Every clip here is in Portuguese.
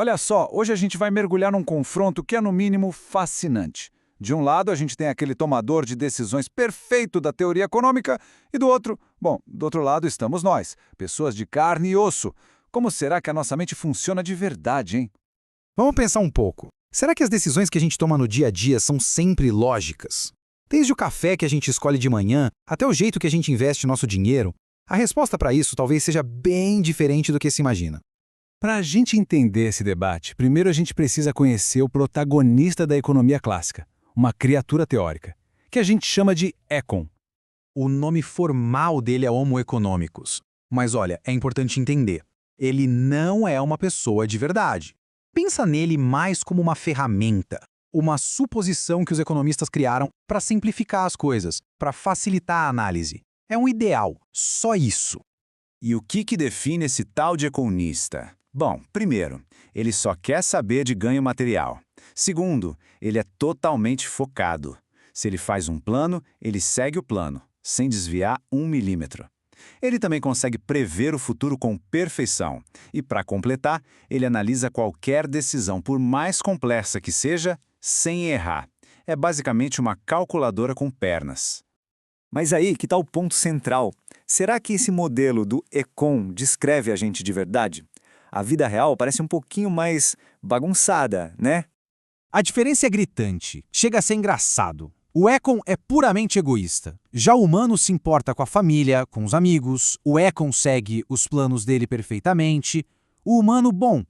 Olha só, hoje a gente vai mergulhar num confronto que é, no mínimo, fascinante. De um lado, a gente tem aquele tomador de decisões perfeito da teoria econômica, e do outro lado estamos nós, pessoas de carne e osso. Como será que a nossa mente funciona de verdade, hein? Vamos pensar um pouco. Será que as decisões que a gente toma no dia a dia são sempre lógicas? Desde o café que a gente escolhe de manhã até o jeito que a gente investe nosso dinheiro, a resposta para isso talvez seja bem diferente do que se imagina. Para a gente entender esse debate, primeiro a gente precisa conhecer o protagonista da economia clássica, uma criatura teórica, que a gente chama de Econ. O nome formal dele é Homo economicus. Mas olha, é importante entender. Ele não é uma pessoa de verdade. Pensa nele mais como uma ferramenta, uma suposição que os economistas criaram para simplificar as coisas, para facilitar a análise. É um ideal, só isso. E o que define esse tal de economista? Bom, primeiro, ele só quer saber de ganho material. Segundo, ele é totalmente focado. Se ele faz um plano, ele segue o plano, sem desviar 1 milímetro. Ele também consegue prever o futuro com perfeição. E, para completar, ele analisa qualquer decisão, por mais complexa que seja, sem errar. É basicamente uma calculadora com pernas. Mas aí, que tal o ponto central? Será que esse modelo do Econ descreve a gente de verdade? A vida real parece um pouquinho mais bagunçada, né? A diferença é gritante, chega a ser engraçado. O Econ é puramente egoísta. Já o humano se importa com a família, com os amigos, o Econ segue os planos dele perfeitamente. O humano, bom,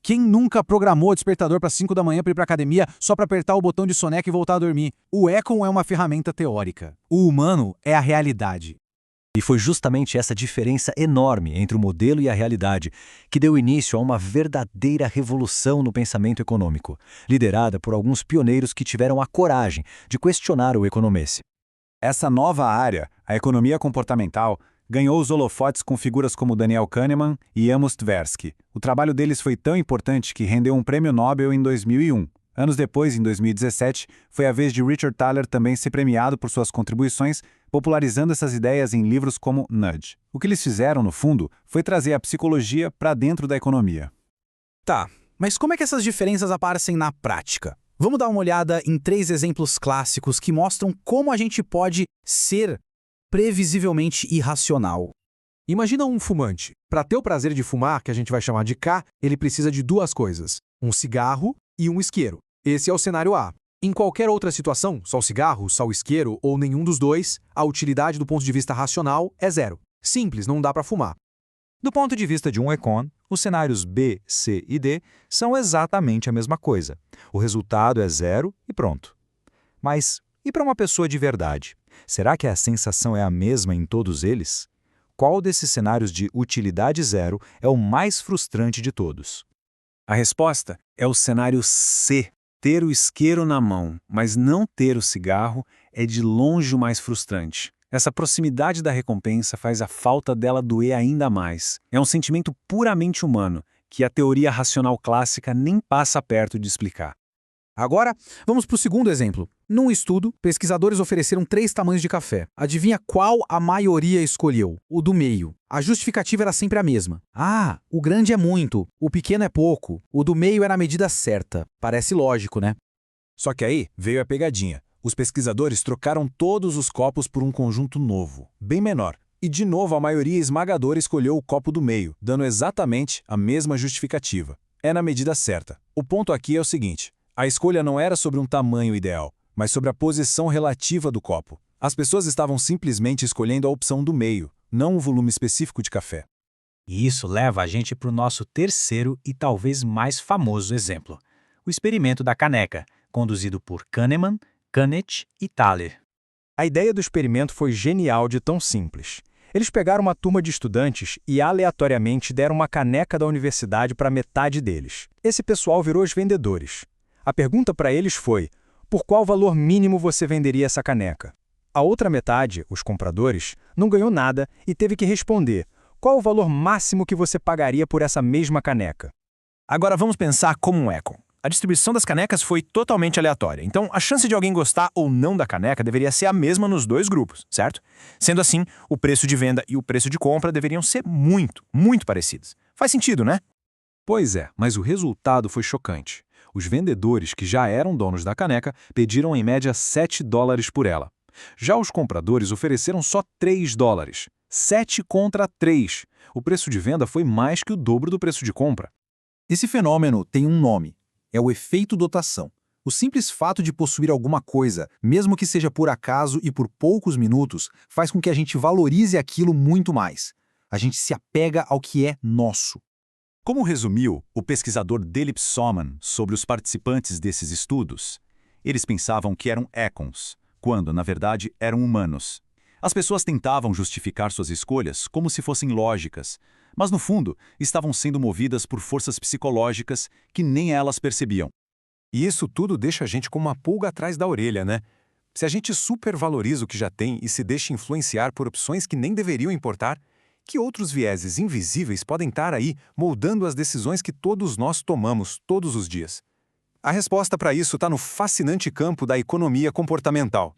quem nunca programou o despertador para 5 da manhã para ir para academia só para apertar o botão de soneca e voltar a dormir? O Econ é uma ferramenta teórica. O humano é a realidade. E foi justamente essa diferença enorme entre o modelo e a realidade que deu início a uma verdadeira revolução no pensamento econômico, liderada por alguns pioneiros que tiveram a coragem de questionar o economesse. Essa nova área, a economia comportamental, ganhou os holofotes com figuras como Daniel Kahneman e Amos Tversky. O trabalho deles foi tão importante que rendeu um prêmio Nobel em 2001. Anos depois, em 2017, foi a vez de Richard Thaler também ser premiado por suas contribuições, popularizando essas ideias em livros como Nudge. O que eles fizeram, no fundo, foi trazer a psicologia para dentro da economia. Tá, mas como é que essas diferenças aparecem na prática? Vamos dar uma olhada em 3 exemplos clássicos que mostram como a gente pode ser previsivelmente irracional. Imagina um fumante. Para ter o prazer de fumar, que a gente vai chamar de K, ele precisa de 2 coisas: um cigarro e um isqueiro. Esse é o cenário A. Em qualquer outra situação, só o cigarro, só o isqueiro ou nenhum dos dois, a utilidade do ponto de vista racional é 0. Simples, não dá para fumar. Do ponto de vista de um econ, os cenários B, C e D são exatamente a mesma coisa. O resultado é 0 e pronto. Mas e para uma pessoa de verdade? Será que a sensação é a mesma em todos eles? Qual desses cenários de utilidade 0 é o mais frustrante de todos? A resposta é o cenário C. Ter o isqueiro na mão, mas não ter o cigarro, é de longe o mais frustrante. Essa proximidade da recompensa faz a falta dela doer ainda mais. É um sentimento puramente humano, que a teoria racional clássica nem passa perto de explicar. Agora, vamos para o segundo exemplo. Num estudo, pesquisadores ofereceram 3 tamanhos de café. Adivinha qual a maioria escolheu? O do meio. A justificativa era sempre a mesma. Ah, o grande é muito, o pequeno é pouco, o do meio era a medida certa. Parece lógico, né? Só que aí veio a pegadinha. Os pesquisadores trocaram todos os copos por um conjunto novo, bem menor. E de novo a maioria esmagadora escolheu o copo do meio, dando exatamente a mesma justificativa. É na medida certa. O ponto aqui é o seguinte: a escolha não era sobre um tamanho ideal, mas sobre a posição relativa do copo. As pessoas estavam simplesmente escolhendo a opção do meio, não um volume específico de café. E isso leva a gente para o nosso terceiro e talvez mais famoso exemplo: o experimento da caneca, conduzido por Kahneman, Canet e Thaler. A ideia do experimento foi genial de tão simples. Eles pegaram uma turma de estudantes e aleatoriamente deram uma caneca da universidade para metade deles. Esse pessoal virou os vendedores. A pergunta para eles foi: por qual valor mínimo você venderia essa caneca? A outra metade, os compradores, não ganhou nada e teve que responder: qual o valor máximo que você pagaria por essa mesma caneca? Agora vamos pensar como um Econ. A distribuição das canecas foi totalmente aleatória, então a chance de alguém gostar ou não da caneca deveria ser a mesma nos 2 grupos, certo? Sendo assim, o preço de venda e o preço de compra deveriam ser muito, muito parecidos. Faz sentido, né? Pois é, mas o resultado foi chocante. Os vendedores, que já eram donos da caneca, pediram em média $7 por ela. Já os compradores ofereceram só $3. 7 contra 3. O preço de venda foi mais que o dobro do preço de compra. Esse fenômeno tem um nome. É o efeito dotação. O simples fato de possuir alguma coisa, mesmo que seja por acaso e por poucos minutos, faz com que a gente valorize aquilo muito mais. A gente se apega ao que é nosso. Como resumiu o pesquisador Dilip Soman sobre os participantes desses estudos? Eles pensavam que eram econs, quando, na verdade, eram humanos. As pessoas tentavam justificar suas escolhas como se fossem lógicas, mas, no fundo, estavam sendo movidas por forças psicológicas que nem elas percebiam. E isso tudo deixa a gente com uma pulga atrás da orelha, né? Se a gente supervaloriza o que já tem e se deixa influenciar por opções que nem deveriam importar, que outros vieses invisíveis podem estar aí moldando as decisões que todos nós tomamos todos os dias? A resposta para isso está no fascinante campo da economia comportamental.